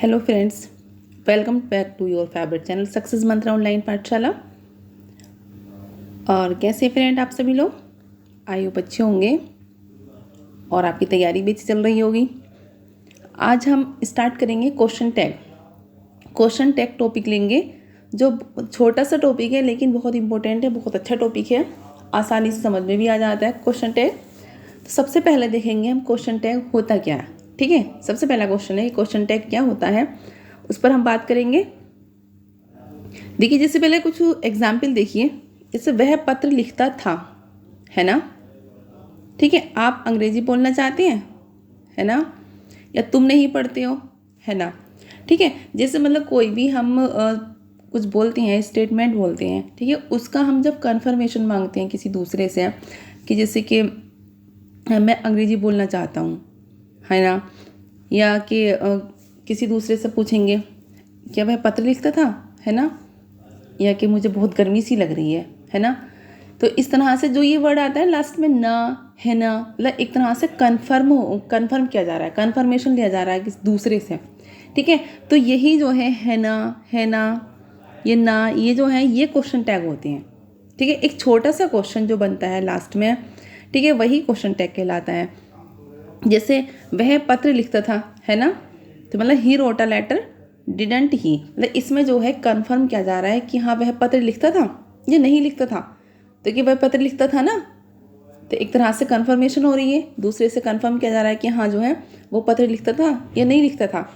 Hello friends, welcome back to your favourite channel Success Mantra Online Pathshala. और कैसे friend आप सभी लोग, आई होप अच्छे होंगे और आपकी तैयारी भी अच्छी चल रही होगी। आज हम स्टार्ट करेंगे question tag. Question tag topic लेंगे जो छोटा सा टॉपिक है लेकिन बहुत इंपॉर्टेंट है, बहुत अच्छा टॉपिक है, आसानी से समझ में भी आ जाता है क्वेश्चन टैग। तो सबसे पहले देखेंगे हम क्वेश्चन टैग होता क्या है। ठीक है, सबसे पहला क्वेश्चन है क्वेश्चन टैग क्या होता है, उस पर हम बात करेंगे। देखिए, जिससे पहले कुछ एग्जाम्पल देखिए। जैसे वह पत्र लिखता था, है ना। ठीक है, आप अंग्रेजी बोलना चाहते हैं, है ना, या तुम नहीं पढ़ते हो, है ना। ठीक है, जैसे मतलब कोई भी हम कुछ बोलते हैं, स्टेटमेंट बोलते हैं, ठीक है, उसका हम जब कन्फर्मेशन मांगते हैं किसी दूसरे से कि जैसे कि मैं अंग्रेजी बोलना चाहता हूँ, है ना, या कि किसी दूसरे से पूछेंगे क्या वह पत्र लिखता था, है ना, या कि मुझे बहुत गर्मी सी लग रही है ना। तो इस तरह से जो ये वर्ड आता है लास्ट में ना, है ना, मतलब एक तरह से कन्फर्म किया जा रहा है, कन्फर्मेशन लिया जा रहा है किसी दूसरे से। ठीक है, तो यही जो है ना, है ना, ये ना, ये जो है ये क्वेश्चन टैग होते हैं। ठीक है, एक छोटा सा क्वेश्चन जो बनता है लास्ट में, ठीक है, वही क्वेश्चन टैग कहलाता है। जैसे वह पत्र लिखता था, है ना, तो मतलब he wrote a letter didn't he, मतलब इसमें जो है कंफर्म किया जा रहा है कि हाँ वह पत्र लिखता था या नहीं लिखता था। तो कि वह पत्र लिखता था ना, तो एक तरह से कंफर्मेशन हो रही है, दूसरे से कंफर्म किया जा रहा है कि हाँ जो है वो पत्र लिखता था या नहीं लिखता था।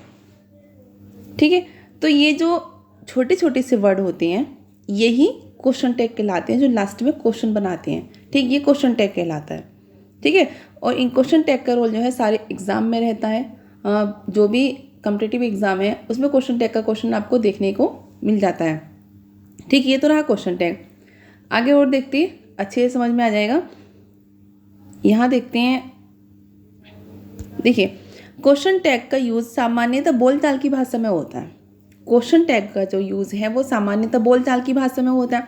ठीक है, तो ये जो छोटे छोटे से वर्ड होते हैं यही क्वेश्चन टैग कहलाते हैं, जो लास्ट में क्वेश्चन बनाते हैं। ठीक, ये क्वेश्चन टैग कहलाता है। ठीक है, और इन क्वेश्चन टैग का रोल जो है सारे एग्जाम में रहता है। जो भी कॉम्पिटिटिव एग्जाम है उसमें क्वेश्चन टैग का क्वेश्चन आपको देखने को मिल जाता है। ठीक, ये तो रहा क्वेश्चन टैग। आगे और देखते हैं, अच्छे से समझ में आ जाएगा। यहाँ देखते हैं, देखिए क्वेश्चन टैग का यूज़ सामान्यतः बोलचाल की भाषा में होता है। क्वेश्चन टैग का जो यूज़ है वो सामान्यतः बोलचाल की भाषा में होता है।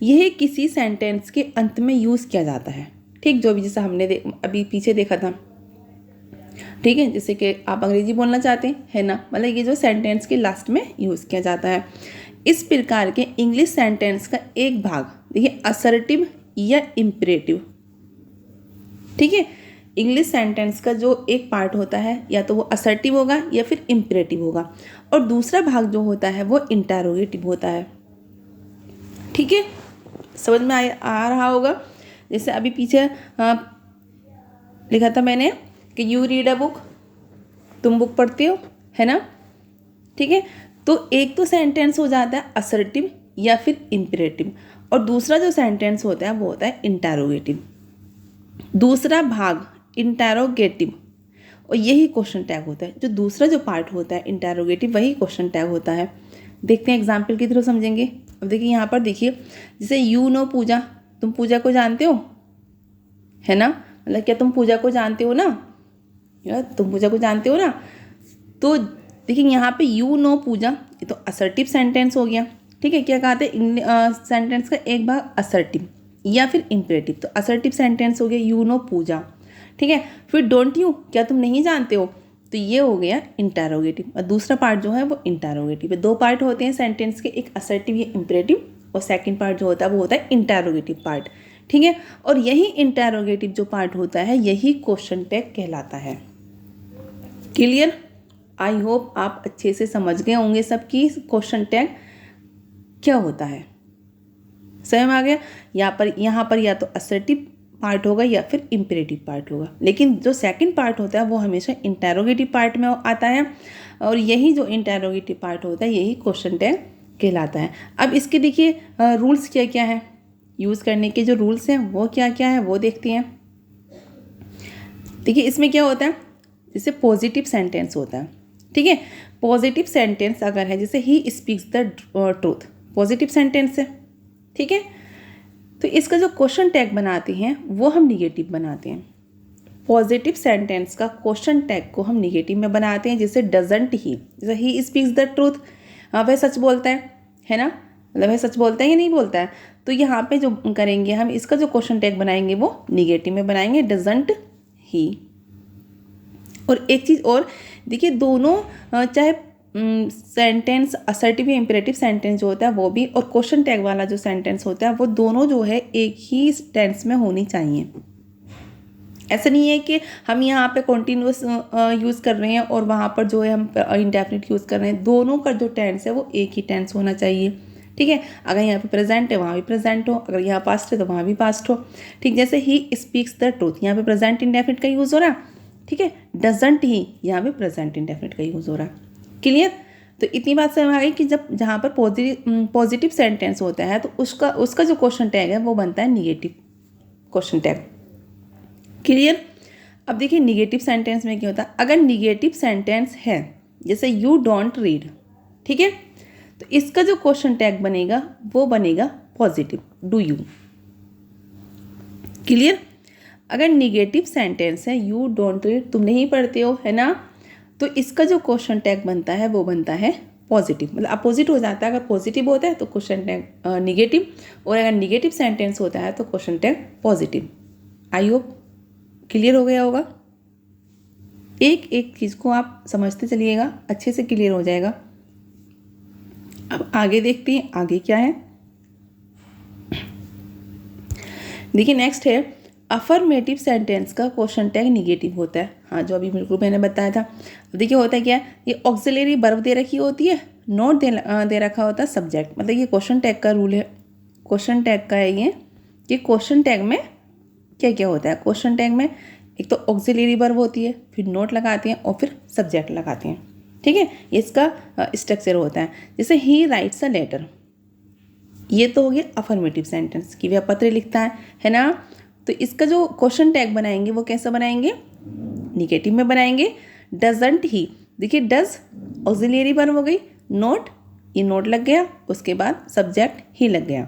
यह किसी सेंटेंस के अंत में यूज़ किया जाता है। ठीक, जो भी जैसा हमने अभी पीछे देखा था। ठीक है, जैसे कि आप अंग्रेजी बोलना चाहते हैं, है ना, मतलब ये जो सेंटेंस के लास्ट में यूज़ किया जाता है। इस प्रकार के इंग्लिश सेंटेंस का एक भाग देखिए असर्टिव या इम्परेटिव। ठीक है, इंग्लिश सेंटेंस का जो एक पार्ट होता है या तो वो असर्टिव होगा या फिर इम्परेटिव होगा, और दूसरा भाग जो होता है वो इंटरोगेटिव होता है। ठीक है, समझ में आ रहा होगा। जैसे अभी पीछे लिखा था मैंने कि यू रीड अ बुक, तुम बुक पढ़ते हो, है ना। ठीक है, तो एक तो सेंटेंस हो जाता है असर्टिव या फिर इम्परेटिव, और दूसरा जो सेंटेंस होता है वो होता है इंटरोगेटिव। दूसरा भाग इंटरोगेटिव, और यही क्वेश्चन टैग होता है। जो दूसरा जो पार्ट होता है इंटरोगेटिव, वही क्वेश्चन टैग होता है। देखते हैं एग्जाम्पल की तरफ समझेंगे। अब देखिए यहाँ पर देखिए, जैसे यू नो पूजा, तुम पूजा को जानते हो, है ना, मतलब क्या तुम पूजा को जानते हो ना, यार तुम पूजा को जानते हो ना। तो देखिए यहाँ पे यू नो पूजा, ये तो असर्टिव सेंटेंस हो गया। ठीक है, क्या कहते हैं सेंटेंस का एक भाग असर्टिव या फिर इम्परेटिव, तो असर्टिव सेंटेंस हो गया यू नो पूजा। ठीक है, फिर डोंट यू, क्या तुम नहीं जानते हो, तो ये हो गया इंटरोगेटिव, और दूसरा पार्ट जो है वो इंटरोगेटिव है। दो पार्ट होते हैं सेंटेंस के, एक असर्टिव या इम्परेटिव, और सेकंड पार्ट जो होता है वो होता है इंटरोगेटिव पार्ट। ठीक है, और यही इंटरोगेटिव जो पार्ट होता है यही क्वेश्चन टैग कहलाता है। क्लियर, आई होप आप अच्छे से समझ गए होंगे सबकी क्वेश्चन टैग क्या होता है, समझ में आ गया। यहाँ पर या तो असर्टिव पार्ट होगा या फिर इम्परेटिव पार्ट होगा, लेकिन जो सेकंड पार्ट होता है वो हमेशा इंटरोगेटिव पार्ट में आता है, और यही जो इंटरोगेटिव पार्ट होता है यही क्वेश्चन टैग कहलाता है। अब इसके देखिए रूल्स क्या क्या है, यूज़ करने के जो रूल्स हैं वो क्या क्या है वो देखते हैं। देखिए इसमें क्या होता है, जैसे पॉजिटिव सेंटेंस होता है। ठीक है, पॉजिटिव सेंटेंस अगर है, जैसे he speaks the truth, positive sentence है। ठीक है, तो इसका जो क्वेश्चन टैग बनाते हैं वो हम निगेटिव बनाते हैं। पॉजिटिव सेंटेंस का क्वेश्चन टैग को हम निगेटिव में बनाते हैं। जैसे डजंट ही, जैसे ही स्पीक्स द ट्रूथ, वह सच बोलता है ना, मतलब वह सच बोलता है या नहीं बोलता है। तो यहाँ पे जो करेंगे हम, इसका जो क्वेश्चन टैग बनाएंगे वो निगेटिव में बनाएंगे, डजंट ही। और एक चीज़ और देखिए, दोनों चाहे सेंटेंस असर्टिव या इम्पेरेटिव सेंटेंस जो होता है वो भी, और क्वेश्चन टैग वाला जो सेंटेंस होता है वो दोनों जो है एक ही टेंस में होनी चाहिए। ऐसा नहीं है कि हम यहाँ पे कॉन्टिन्यूस यूज़ कर रहे हैं और वहाँ पर जो है हम इंडेफिनिट यूज़ कर रहे हैं। दोनों का जो टेंस है वो एक ही टेंस होना चाहिए। ठीक है, अगर यहाँ पे प्रेजेंट है वहाँ भी प्रेजेंट हो, अगर यहाँ पास्ट है तो वहाँ भी पास्ट हो। ठीक, जैसे ही स्पीक्स द ट्रूथ, यहाँ पे प्रेजेंट इंडेफिनिट का यूज़ हो रहा है। ठीक है, डजंट ही, यहाँ पे प्रेजेंट इंडेफिनिट का यूज़ हो रहा है। क्लियर? तो इतनी बात समझ आ गई कि जब जहाँ पर पॉजिटिव सेंटेंस होता है तो उसका जो क्वेश्चन टैग है वो बनता है निगेटिव क्वेश्चन टैग। क्लियर? अब देखिए निगेटिव सेंटेंस में क्या होता है, अगर निगेटिव सेंटेंस है जैसे यू डोंट रीड, ठीक है, तो इसका जो क्वेश्चन टैग बनेगा वो बनेगा पॉजिटिव, डू यू। क्लियर? अगर निगेटिव सेंटेंस है यू डोंट रीड, तुम नहीं पढ़ते हो, है ना, तो इसका जो क्वेश्चन टैग बनता है वो बनता है पॉजिटिव, मतलब अपोजिट हो जाता है। अगर पॉजिटिव होता है तो क्वेश्चन टैग निगेटिव, और अगर निगेटिव सेंटेंस होता है तो question tag positive. I hope clear हो गया होगा। एक एक चीज़ को आप समझते चलिएगा, अच्छे से क्लियर हो जाएगा। अब आगे देखते हैं आगे क्या है। देखिए नेक्स्ट है अफर्मेटिव सेंटेंस का क्वेश्चन टैग निगेटिव होता है। हाँ, जो अभी बिल्कुल मैंने बताया था। अब देखिए होता है क्या, ये ऑक्सिलरी वर्ब दे रखी होती है, नोट दे रखा होता है सब्जेक्ट, मतलब ये क्वेश्चन टैग का रूल है। क्वेश्चन टैग का है ये कि क्वेश्चन टैग में क्या क्या होता है। क्वेश्चन टैग में एक तो ऑक्सिलरी वर्ब होती है, फिर नोट लगाते हैं और फिर सब्जेक्ट लगाते हैं। ठीक है, ये इसका स्ट्रक्चर होता है। जैसे ही राइट्स अ लेटर, ये तो हो गया अफर्मेटिव सेंटेंस कि वह पत्र लिखता है ना। तो इसका जो क्वेश्चन टैग बनाएंगे वो कैसा बनाएंगे, निगेटिव में बनाएंगे। डजंट ही, देखिए डज ऑक्सिलरी वर्ब हो गई, नोट, ये नोट लग गया, उसके बाद सब्जेक्ट ही लग गया।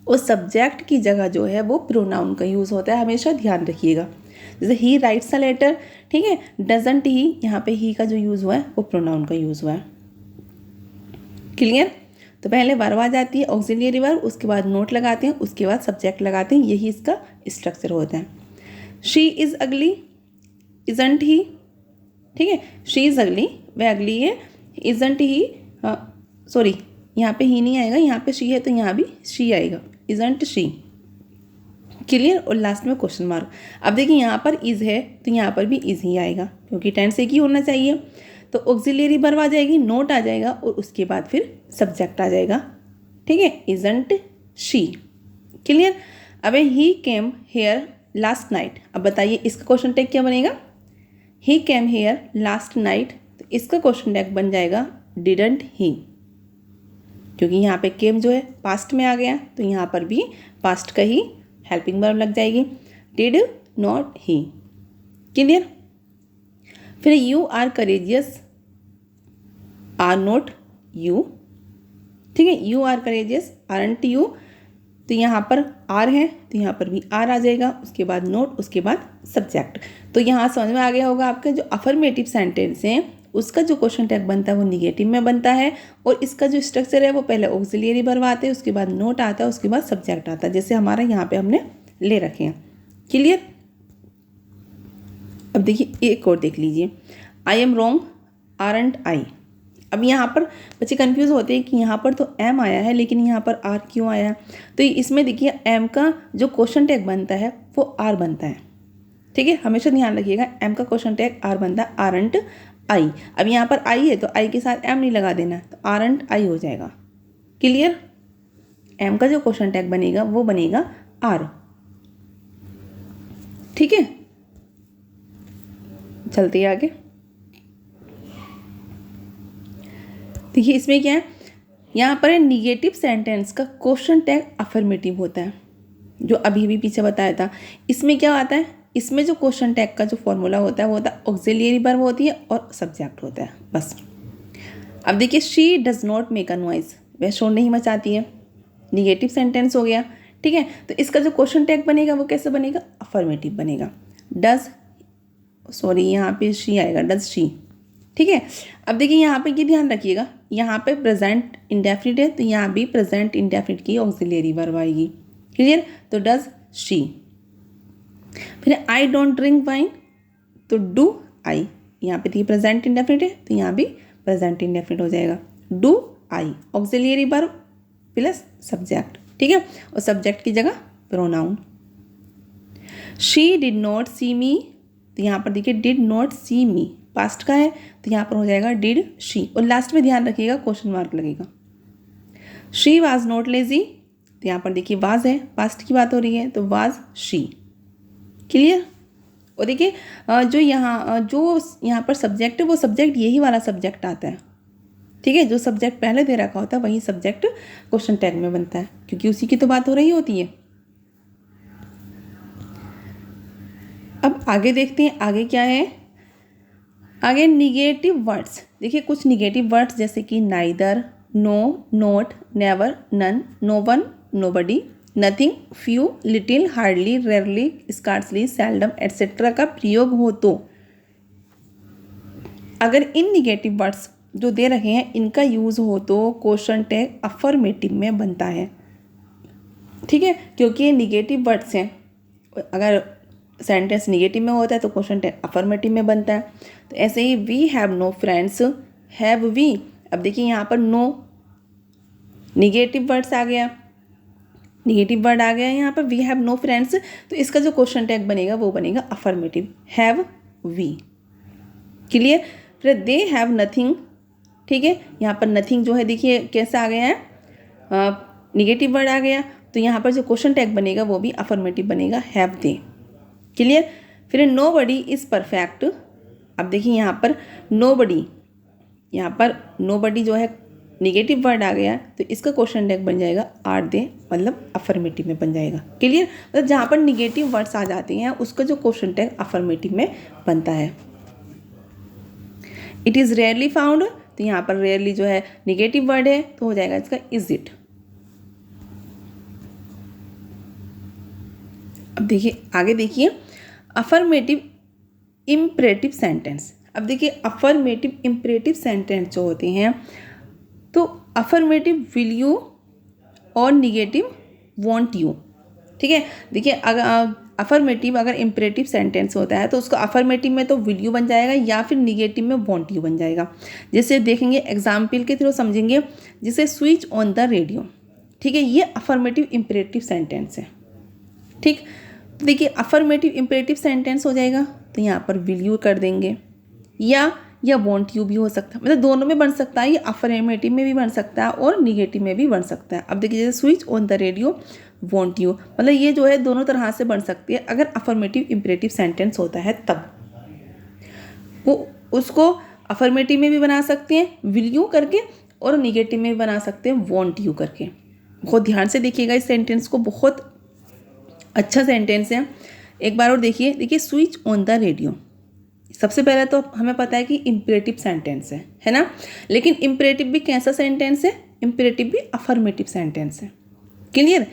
उस सब्जेक्ट की जगह जो है वो प्रोनाउन का यूज़ होता है, हमेशा ध्यान रखिएगा। जैसे ही राइट्स अ लेटर, ठीक है, डजंट ही, यहाँ पे ही का जो यूज़ हुआ है वो प्रोनाउन का यूज़ हुआ है। क्लियर? तो पहले वर्ब आ जाती है ऑक्सिलियरी वर्ब, उसके बाद नोट लगाते हैं, उसके बाद सब्जेक्ट लगाते हैं, यही इसका स्ट्रक्चर होता है। शी इज़ अगली, इजंट ही, ठीक है, शी इज़ अगली, वह अगली है, इजंट ही, सॉरी यहाँ पे ही नहीं आएगा, यहाँ पे शी है तो यहाँ भी शी आएगा, इजंट शी। क्लियर? और लास्ट में क्वेश्चन मार्क। अब देखिए यहाँ पर इज़ है तो यहाँ पर भी इज़ ही आएगा, क्योंकि टेंस एक ही होना चाहिए। तो ऑक्सिलियरी वर्ब आ जाएगी, नोट आ जाएगा और उसके बाद फिर सब्जेक्ट आ जाएगा। ठीक है, इजंट शी। क्लियर? अब ही केम हेयर लास्ट नाइट, अब बताइए इसका क्वेश्चन टैग क्या बनेगा। ही केम हेयर लास्ट नाइट, तो इसका क्वेश्चन टैग बन जाएगा डिडंट ही, क्योंकि यहाँ पे केम जो है पास्ट में आ गया तो यहाँ पर भी पास्ट का ही हेल्पिंग वर्ब लग जाएगी, डिड नॉट ही। क्लियर? फिर you are courageous, are not you, ठीक है, you are courageous, aren't you, तो यहाँ पर आर है तो यहाँ पर भी आर आ जाएगा, उसके बाद नोट, उसके बाद सब्जेक्ट। तो यहाँ समझ में आ गया होगा आपके जो अफर्मेटिव सेंटेंस हैं उसका जो क्वेश्चन टैग बनता है वो निगेटिव में बनता है, और इसका जो स्ट्रक्चर है वो पहले ऑक्सिलियरी वर्ब आते हैं, उसके बाद नोट आता है, उसके बाद सब्जेक्ट आता है, जैसे हमारा यहाँ पे हमने ले रखे हैं। क्लियर? अब देखिए एक और देख लीजिए, आई एम रॉन्ग आरंट आई। अब यहाँ पर बच्चे कंफ्यूज होते हैं कि यहाँ पर तो एम आया है लेकिन यहाँ पर आर क्यों आया। तो इसमें देखिए एम का जो क्वेश्चन टैग बनता है वो आर बनता है। ठीक है, हमेशा ध्यान रखिएगा, एम का क्वेश्चन टैग आर बनता है, आरंट आई। अब यहाँ पर आई है तो आई के साथ एम नहीं लगा देना, तो आरंट आई हो जाएगा। क्लियर? एम का जो क्वेश्चन टैग बनेगा वो बनेगा आर। ठीक है, चलते हैं आगे। देखिए इसमें क्या है, यहाँ पर निगेटिव सेंटेंस का क्वेश्चन टैग अफर्मेटिव होता है, जो अभी भी पीछे बताया था। इसमें क्या आता है, इसमें जो क्वेश्चन टैग का जो फॉर्मूला होता है वो होता है ऑक्सिलियरी वर्ब होती है और सब्जेक्ट होता है, बस। अब देखिए she does not make a noise, वह शोर नहीं मचाती है, निगेटिव सेंटेंस हो गया। ठीक है, तो इसका जो क्वेश्चन टैग बनेगा वो कैसे बनेगा, अफर्मेटिव बनेगा। डज, सॉरी यहाँ पे शी आएगा, डज शी। ठीक है, अब देखिए यहाँ पे ये ध्यान रखिएगा, यहाँ पे प्रेजेंट इंडेफिनिट है तो यहाँ भी प्रेजेंट इंडेफिनिट की ऑक्सिलियरी वर्ब आएगी। क्लियर? तो डज शी। फिर आई डोंट ड्रिंक वाइन, तो डू आई, यहाँ पे देखिए प्रेजेंट इंडेफिनिट है तो यहाँ भी प्रेजेंट इंडेफिनिट हो जाएगा। Do I auxiliary verb plus subject, ठीक है, और सब्जेक्ट की जगह pronoun. She did not see me, तो यहाँ पर देखिए did not see me past का है, तो यहाँ पर हो जाएगा डिड शी, और लास्ट में ध्यान रखिएगा क्वेश्चन मार्क लगेगा। शी वाज नॉट लेजी, तो यहाँ पर देखिए वाज है, पास्ट की बात हो रही है, तो वाज शी। क्लियर। और देखिए जो यहाँ पर सब्जेक्ट है वो सब्जेक्ट यही वाला सब्जेक्ट आता है, ठीक है, जो सब्जेक्ट पहले दे रखा होता है वही सब्जेक्ट क्वेश्चन टैग में बनता है, क्योंकि उसी की तो बात हो रही होती है। अब आगे देखते हैं आगे क्या है। आगे निगेटिव वर्ड्स, देखिए कुछ निगेटिव वर्ड्स जैसे कि neither, no, not, never, none, no one, nobody, nothing, few, little, hardly, rarely, scarcely, seldom etcetera का प्रयोग हो तो अगर इन निगेटिव वर्ड्स जो दे रहे हैं इनका यूज़ हो तो क्वेश्चन टैग अफर्मेटिव में बनता है, ठीक है, क्योंकि ये निगेटिव वर्ड्स हैं। अगर सेंटेंस निगेटिव में होता है तो क्वेश्चन टैग अफर्मेटिव में बनता है। तो ऐसे ही we have no friends, have we, अब देखिए यहाँ पर नो निगेटिव वर्ड्स आ गया, निगेटिव वर्ड आ गया यहाँ पर वी हैव नो फ्रेंड्स, तो इसका जो क्वेश्चन टैग बनेगा वो बनेगा अफर्मेटिव, हैव वी। क्लियर। फिर दे हैव नथिंग, ठीक है, यहाँ पर नथिंग जो है देखिए कैसा आ गया है, निगेटिव वर्ड आ गया, तो यहाँ पर जो क्वेश्चन टैग बनेगा वो भी अफर्मेटिव बनेगा, हैव दे। क्लियर। फिर नोबडी इज़ परफेक्ट, अब देखिए यहाँ पर नोबडी, यहाँ पर नोबडी जो है निगेटिव वर्ड आ गया, तो इसका क्वेश्चन टैग बन जाएगा आर दे, मतलब अफर्मेटिव में बन जाएगा। क्लियर। मतलब जहाँ पर निगेटिव वर्ड्स आ जाते हैं उसका जो क्वेश्चन टैग अफर्मेटिव में बनता है। इट इज़ रेयरली फाउंड, तो यहाँ पर रेयरली जो है निगेटिव वर्ड है तो हो जाएगा इसका इज इट। अब देखिए आगे देखिए अफर्मेटिव इम्परेटिव सेंटेंस। अब देखिए अफर्मेटिव इम्परेटिव सेंटेंस जो होते हैं तो अफर्मेटिव विल यू और निगेटिव वॉन्ट यू, ठीक है। देखिए अगर अफर्मेटिव अगर इम्परेटिव सेंटेंस होता है तो उसका अफर्मेटिव में तो विल यू बन जाएगा या फिर निगेटिव में वॉन्ट यू बन जाएगा। जैसे देखेंगे एग्जाम्पल के थ्रू समझेंगे, जैसे स्विच ऑन द रेडियो, ठीक है, ये अफर्मेटिव इम्परेटिव सेंटेंस है, ठीक। देखिए अफर्मेटिव इम्परेटिव सेंटेंस हो जाएगा तो यहाँ पर विल यू कर देंगे, या वॉन्ट यू भी हो सकता है, मतलब दोनों में बन सकता है, ये अफर्मेटिव में भी बन सकता है और निगेटिव में भी बन सकता है। अब देखिए जैसे switch on the radio want you, मतलब ये जो है दोनों तरह से बन सकती है। अगर अफर्मेटिव इम्परेटिव सेंटेंस होता है तब वो उसको अफर्मेटिव में भी बना सकते हैं विल यू करके और निगेटिव में भी बना सकते हैं वॉन्ट यू करके। बहुत ध्यान से देखिएगा इस सेंटेंस को, बहुत अच्छा सेंटेंस है। एक बार और देखिए स्विच ऑन द रेडियो, सबसे पहले तो हमें पता है कि इम्परेटिव सेंटेंस है ना, लेकिन इम्परेटिव भी कैसा सेंटेंस है, इम्परेटिव भी अफर्मेटिव सेंटेंस है। क्लियर।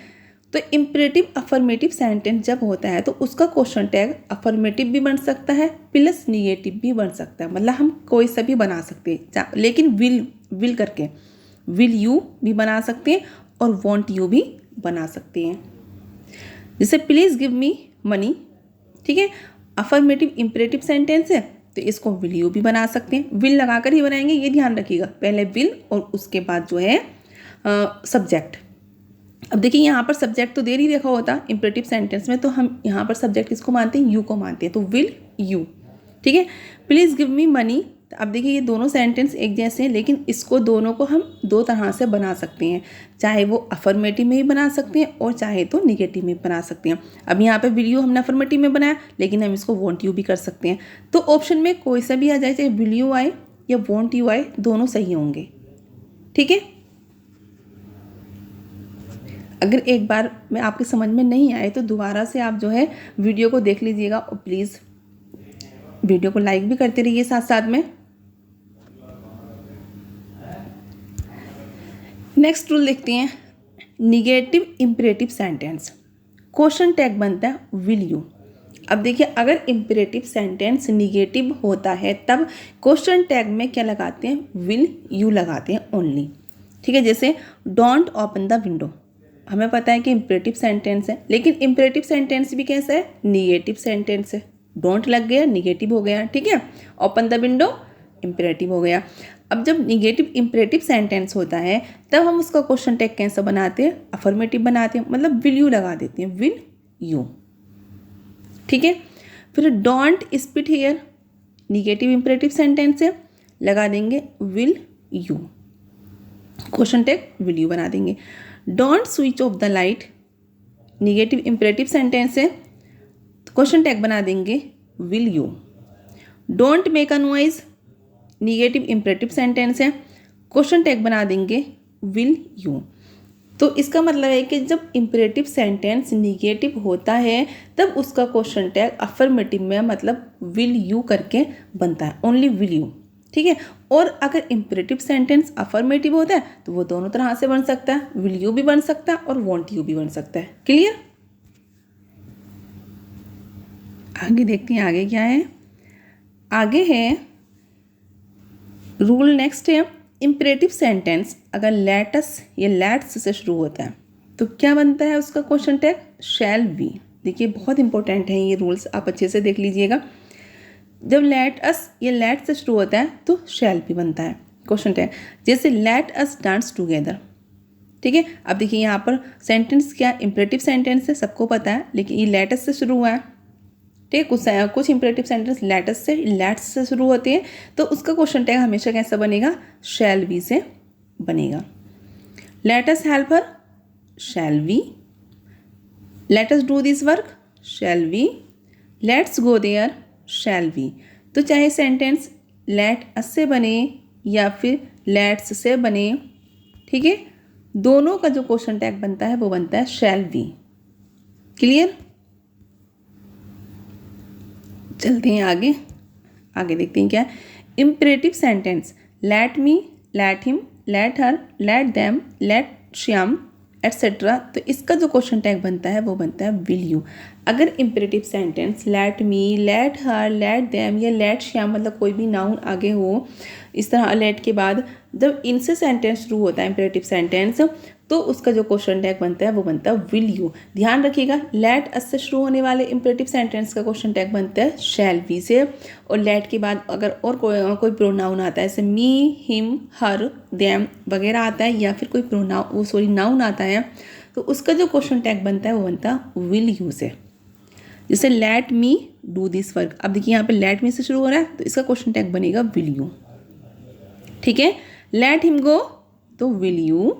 तो इम्परेटिव अफर्मेटिव सेंटेंस जब होता है तो उसका क्वेश्चन टैग अफर्मेटिव भी बन सकता है प्लस निगेटिव भी बन सकता है, मतलब हम कोई सा भी बना सकते हैं, लेकिन विल करके विल यू भी बना सकते हैं और वॉन्ट यू भी बना सकते हैं। जैसे प्लीज़ गिव मी मनी, ठीक है, अफर्मेटिव इम्परेटिव सेंटेंस है तो इसको विल यू भी बना सकते हैं, विल लगाकर ही बनाएंगे, ये ध्यान रखिएगा, पहले विल और उसके बाद जो है सब्जेक्ट। अब देखिए यहाँ पर सब्जेक्ट तो देर ही देखा होता इम्परेटिव सेंटेंस में, तो हम यहाँ पर सब्जेक्ट किसको मानते हैं, यू को मानते हैं, तो विल यू, ठीक है। प्लीज़ गिव मी मनी, अब देखिए ये दोनों सेंटेंस एक जैसे हैं, लेकिन इसको दोनों को हम दो तरह से बना सकते हैं, चाहे वो अफर्मेटिव में भी बना सकते हैं और चाहे तो निगेटिव में बना सकते हैं। अब यहाँ पे विल यू हमने अफर्मेटिव में बनाया, लेकिन हम इसको वॉन्ट यू भी कर सकते हैं। तो ऑप्शन में कोई सा भी आ जाए, चाहे विल यू आए या वॉन्ट यू आए, दोनों सही होंगे, ठीक है। अगर एक बार में आपकी समझ में नहीं आए तो दोबारा से आप जो है वीडियो को देख लीजिएगा और प्लीज़ वीडियो को लाइक भी करते रहिए साथ साथ में। नेक्स्ट रूल देखते हैं, negative imperative sentence. Question tag बनता है विल यू। अब देखिए अगर इम्परेटिव सेंटेंस निगेटिव होता है तब क्वेश्चन टैग में क्या लगाते हैं, विल यू लगाते हैं ओनली, ठीक है। जैसे डोंट ओपन द विंडो, हमें पता है कि इम्परेटिव सेंटेंस है, लेकिन इम्परेटिव सेंटेंस भी कैसा है, निगेटिव सेंटेंस है। डोंट लग गया निगेटिव हो गया, ठीक है। ओपन द विंडो इम्परेटिव हो गया। अब जब निगेटिव इम्परेटिव सेंटेंस होता है तब हम उसका क्वेश्चन टैग कैसे बनाते हैं, अफर्मेटिव बनाते हैं, मतलब विल यू लगा देते हैं, विल यू। ठीक है, फिर don't spit here, negative imperative sentence है, लगा देंगे will you, question tag will you बना देंगे। Don't switch off the light, negative imperative sentence है, क्वेश्चन टैग बना देंगे will you. Don't make a noise, negative imperative sentence है, question tag बना देंगे विल यू। तो इसका मतलब है कि जब इम्परेटिव सेंटेंस निगेटिव होता है तब उसका क्वेश्चन टैग अफर्मेटिव में मतलब विल यू करके बनता है, ओनली विल यू। ठीक है, और अगर इम्परेटिव सेंटेंस अफर्मेटिव होता है तो वो दोनों तरह से बन सकता है, विल यू भी बन सकता है और वॉन्ट यू भी बन सकता है। क्लियर? आगे देखते हैं आगे क्या है। आगे है रूल, नेक्स्ट है इम्परेटिव सेंटेंस अगर लेटस या लेट्स से शुरू होता है तो क्या बनता है उसका क्वेश्चन टैग, शैल बी। देखिए बहुत इंपॉर्टेंट है ये रूल्स, आप अच्छे से देख लीजिएगा। जब लेट अस या लेट से शुरू होता है तो शैल बी बनता है क्वेश्चन टैग, जैसे लेट अस डांस टुगेदर। ठीक है, अब देखिए यहाँ पर सेंटेंस क्या इम्परेटिव सेंटेंस है, सबको पता है, लेकिन ये लेटस से शुरू हुआ है। ठीक है, कुछ इंपरेटिव सेंटेंस लेट्स से शुरू होते हैं तो उसका क्वेश्चन टैग हमेशा कैसा बनेगा, शैल बी से बनेगा। Let us help her, shall we. Let us do this work, shall we. Let's go there, shall we. तो चाहे सेंटेंस लेट अस से बने या फिर लेट्स से बने, ठीक है, दोनों का जो क्वेश्चन टैग बनता है वो बनता है शैल वी। क्लियर? चलते हैं आगे। आगे देखते हैं क्या imperative sentence, let me, let him, let her, let them, let Shyam etcetera. तो इसका जो क्वेश्चन टैग बनता है वो बनता है विल यू। अगर imperative sentence let me, late her, let them या लेट श्याम मतलब कोई भी नाउन आगे हो, इस तरह लेट के बाद जब इनसे सेंटेंस शुरू होता है इम्परेटिव सेंटेंस तो उसका जो क्वेश्चन टैग बनता है वो बनता है विल यू। ध्यान रखिएगा, लेट अस से शुरू होने वाले इम्परेटिव सेंटेंस का क्वेश्चन टैग बनता है शैल बी से, और लेट के बाद अगर और कोई प्रोनाउन आता है जैसे मी, हिम, हर, देम वगैरह आता है या फिर कोई नाउन आता है तो उसका जो क्वेश्चन टैग बनता है वो बनता है विल यू से। जैसे let me do this work, अब देखिए यहाँ पे लेट मी से शुरू हो रहा है तो इसका क्वेश्चन टैग बनेगा विल यू। ठीक है, लेट हिम गो तो will you,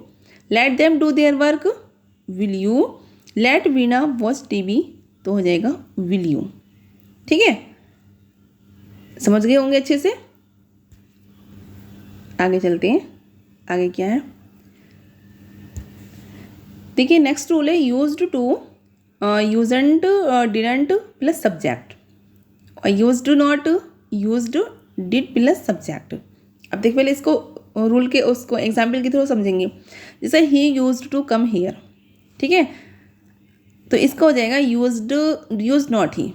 let them do their work will you, let Veena watch TV तो हो जाएगा विल यू। ठीक है, समझ गए होंगे अच्छे से। आगे चलते हैं, आगे क्या है देखिए। नेक्स्ट रूल है used to, used, didn't plus subject, और used not, used did plus subject. अब देखिए पहले इसको रूल के उसको एग्जाम्पल के थ्रू समझेंगे। जैसे he used to come here, ठीक है, तो इसका हो जाएगा used not he,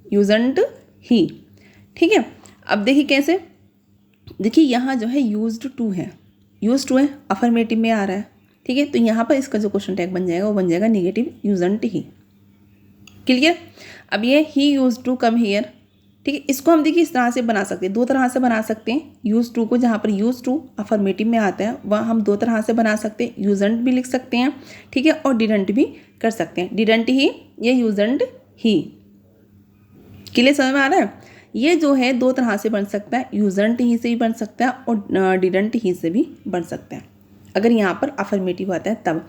used he. ठीक है, अब देखिए कैसे, देखिए यहाँ जो है यूज्ड टू है, यूज्ड टू है अफर्मेटिव में आ रहा है। ठीक है, तो यहाँ पर इसका जो क्वेश्चन टैग बन जाएगा वो बन जाएगा नेगेटिव यूज्ड ही। क्लियर? अब ये he used to come here, ठीक है, इसको हम देखिए इस तरह से बना सकते हैं, दो तरह से बना सकते हैं। यूज टू को, जहाँ पर यूज टू अफर्मेटिव में आता है वह हम दो तरह से बना सकते हैं, यूजंट भी लिख सकते हैं, ठीक है, और डिडंट भी कर सकते हैं, डिडंट ही या यूजंट ही। क्लियर? समझ में आ रहा है? ये जो है दो तरह से बन सकता है, यूजंट ही से भी बन सकता है और डिडंट ही से भी बन सकता है अगर यहाँ पर अफर्मेटिव आता है तब।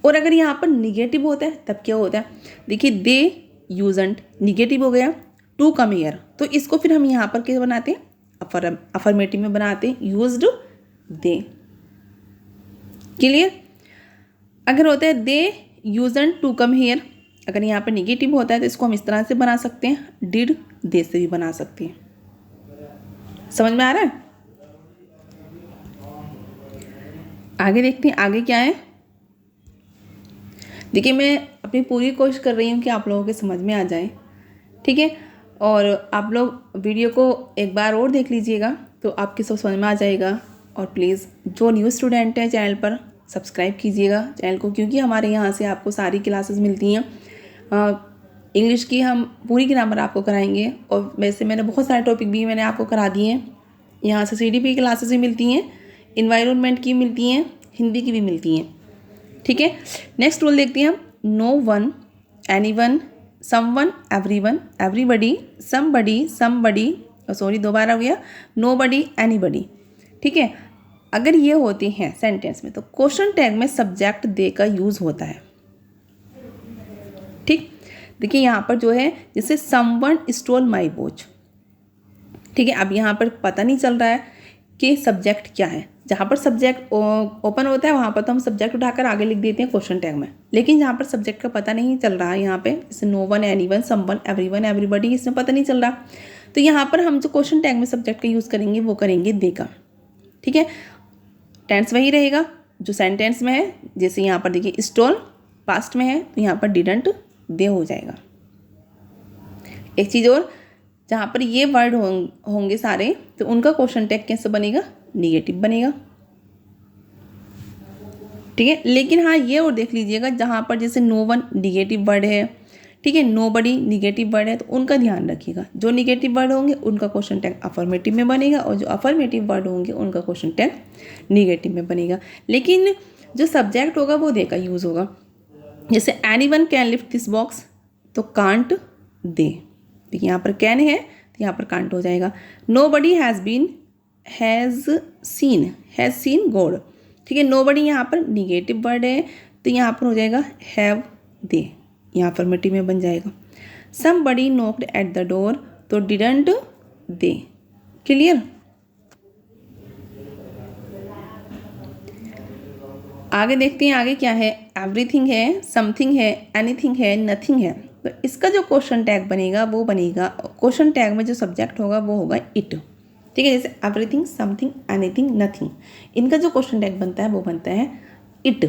और अगर यहाँ पर निगेटिव होता है तब क्या होता है, देखिए दे यूजंट निगेटिव हो गया, टू कम हियर, तो इसको फिर हम यहाँ पर क्या बनाते हैं, अफर्मेटिव में बनाते हैं, यूज्ड दे। क्लियर? अगर होता है दे यूजंट टू कम हियर, अगर यहाँ पर निगेटिव होता है तो इसको हम इस तरह से बना सकते हैं, डिड दे से भी बना सकते हैं। समझ में आ रहा है? आगे देखते हैं आगे क्या है। देखिए मैं अपनी पूरी कोशिश कर रही हूँ कि आप लोगों के समझ में आ जाए, ठीक है, और आप लोग वीडियो को एक बार और देख लीजिएगा तो आपकी सब समझ में आ जाएगा। और प्लीज़ जो न्यू स्टूडेंट है चैनल पर सब्सक्राइब कीजिएगा चैनल को, क्योंकि हमारे यहाँ से आपको सारी क्लासेस मिलती हैं। इंग्लिश की हम पूरी ग्रामर आपको कराएंगे, और वैसे मैंने बहुत सारे टॉपिक भी मैंने आपको करा दिए हैं, यहाँ से CDP की क्लासेस भी मिलती हैं, इन्वायरमेंट की मिलती हैं, हिंदी की भी मिलती हैं। ठीक है, नेक्स्ट रूल देखते हैं हम। No one, any one, someone, everyone, everybody, somebody, somebody, sorry दोबारा हो गया, नोबडी, एनीबडी। ठीक है, अगर ये होते हैं सेंटेंस में तो क्वेश्चन टैग में सब्जेक्ट दे का यूज़ होता है। ठीक, देखिए यहाँ पर जो है जैसे समवन स्टोल माई वॉच। ठीक है, अब यहाँ पर पता नहीं चल रहा है कि सब्जेक्ट क्या है। जहाँ पर सब्जेक्ट ओपन होता है वहाँ पर तो हम सब्जेक्ट उठाकर आगे लिख देते हैं क्वेश्चन टैग में, लेकिन जहाँ पर सब्जेक्ट का पता नहीं चल रहा है यहाँ पे, जैसे no one, any one, someone, everyone, everybody, इसमें पता नहीं चल रहा, तो यहाँ पर हम जो क्वेश्चन टैग में सब्जेक्ट का यूज़ करेंगे वो करेंगे दे का। ठीक है, टेंस वही रहेगा जो सेंटेंस में है। जैसे यहाँ पर देखिए स्टोल पास्ट में है तो यहाँ पर डिडंट दे हो जाएगा। एक चीज़ और, जहाँ पर ये वर्ड होंगे सारे तो उनका क्वेश्चन टैग कैसे बनेगा, निगेटिव बनेगा। ठीक है, लेकिन हाँ ये और देख लीजिएगा जहाँ पर जैसे नो वन निगेटिव वर्ड है, ठीक है, नो बडी निगेटिव वर्ड है, तो उनका ध्यान रखिएगा। जो निगेटिव वर्ड होंगे उनका क्वेश्चन टैग अफर्मेटिव में बनेगा और जो अफर्मेटिव वर्ड होंगे उनका क्वेश्चन टैग निगेटिव में बनेगा। लेकिन जो सब्जेक्ट होगा वो दे का यूज़ होगा। जैसे anyone can lift this box, तो कांट दे, देखिए यहाँ पर कैन है तो यहाँ पर कांट हो जाएगा। Nobody has seen God. ठीक है, नो बडी यहाँ पर निगेटिव वर्ड है तो यहाँ पर हो जाएगा हैव दे, यहाँ अफर्मेटिव में बन जाएगा। Somebody knocked at the door, तो डिडंट दे। क्लियर, आगे देखते हैं आगे क्या है। एवरीथिंग है, समथिंग है, एनीथिंग है, नथिंग है, तो इसका जो क्वेश्चन टैग बनेगा वो बनेगा, क्वेश्चन टैग में जो सब्जेक्ट होगा वो होगा इट। ठीक है, जैसे एवरीथिंग, समथिंग, एनीथिंग, नथिंग, इनका जो क्वेश्चन टैग बनता है वो बनता है इट।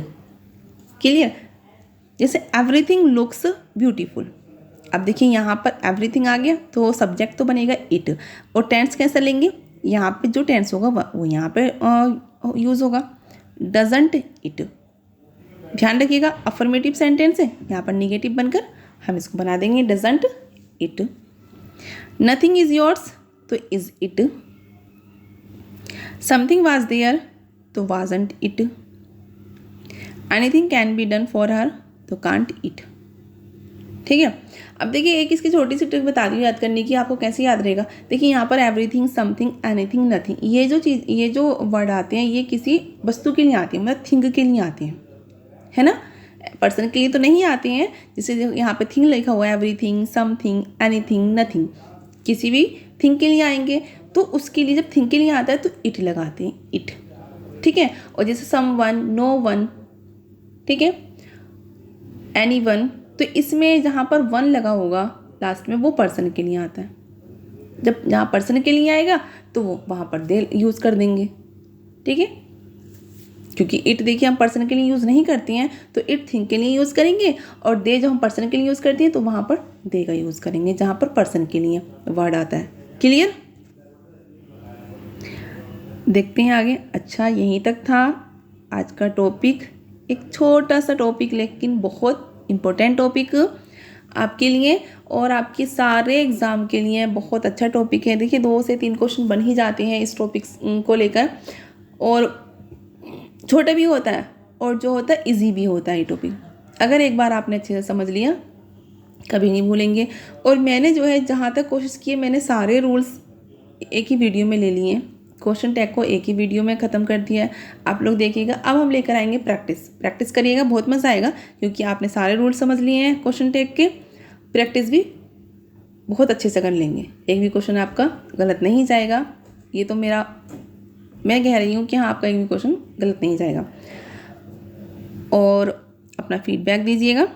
क्लियर, जैसे एवरीथिंग लुक्स ब्यूटीफुल, अब देखिए यहाँ पर एवरीथिंग आ गया तो सब्जेक्ट तो बनेगा इट, और टेंस कैसे लेंगे, यहाँ पे जो टेंस होगा वो यहाँ पे यूज़ होगा, डजंट इट। ध्यान रखिएगा अफर्मेटिव सेंटेंस है, यहाँ पर निगेटिव बनकर हम इसको बना देंगे doesn't it. Nothing is yours, तो is it. Something was there, तो wasn't it. Anything can be done for her, तो कांट इट। ठीक है, अब देखिए एक इसकी छोटी सी ट्रिक बता दी याद करने की, आपको कैसे याद रहेगा। देखिए यहाँ पर एवरीथिंग, समथिंग, एनीथिंग, नथिंग, ये जो वर्ड आते हैं ये किसी वस्तु के लिए आते हैं, मतलब थिंग के लिए आते हैं, है ना, पर्सन के लिए तो नहीं आते हैं। जैसे यहाँ पे थिंग लिखा हुआ है, एवरीथिंग, समथिंग, एनीथिंग, नथिंग, किसी भी थिंग के लिए आएंगे तो उसके लिए जब थिंग के लिए आता है तो इट लगाते हैं, इट। ठीक है, और जैसे समवन, नो वन, ठीक है, एनीवन, तो इसमें जहाँ पर वन लगा होगा लास्ट में वो पर्सन के लिए आता है। जब जहाँ पर्सन के लिए आएगा तो वो वहाँ पर दे यूज़ कर देंगे। ठीक है, क्योंकि इट देखिए हम पर्सन के लिए यूज़ नहीं करते हैं तो इट थिंग के लिए यूज़ करेंगे, और दे जो हम पर्सन के लिए यूज़ करते हैं तो वहाँ पर दे का यूज़ करेंगे जहाँ पर पर्सन के लिए वर्ड आता है। क्लियर, देखते हैं आगे। अच्छा, यहीं तक था आज का टॉपिक, एक छोटा सा टॉपिक लेकिन बहुत इम्पोर्टेंट टॉपिक आपके लिए और आपके सारे एग्ज़ाम के लिए बहुत अच्छा टॉपिक है। देखिए 2 से 3 क्वेश्चन बन ही जाते हैं इस टॉपिक को लेकर, और छोटा भी होता है और जो होता है इजी भी होता है ये टॉपिक। अगर एक बार आपने अच्छे से समझ लिया कभी नहीं भूलेंगे। और मैंने जो है जहाँ तक कोशिश की है मैंने सारे रूल्स एक ही वीडियो में ले लिए हैं, क्वेश्चन टैग को एक ही वीडियो में ख़त्म कर दिया है। आप लोग देखिएगा, अब हम लेकर आएंगे प्रैक्टिस करिएगा, बहुत मज़ा आएगा क्योंकि आपने सारे रूल समझ लिए हैं क्वेश्चन टैग के। प्रैक्टिस भी बहुत अच्छे से कर लेंगे, एक भी क्वेश्चन आपका गलत नहीं जाएगा। ये तो मैं कह रही हूँ कि हाँ आपका एक भी क्वेश्चन गलत नहीं जाएगा। और अपना फीडबैक दीजिएगा,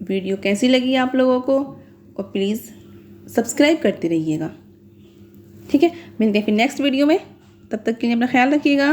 वीडियो कैसी लगी आप लोगों को, और प्लीज़ सब्सक्राइब करते रहिएगा। ठीक है, मिलते हैं फिर नेक्स्ट वीडियो में, तब तक के लिए अपना ख्याल रखिएगा।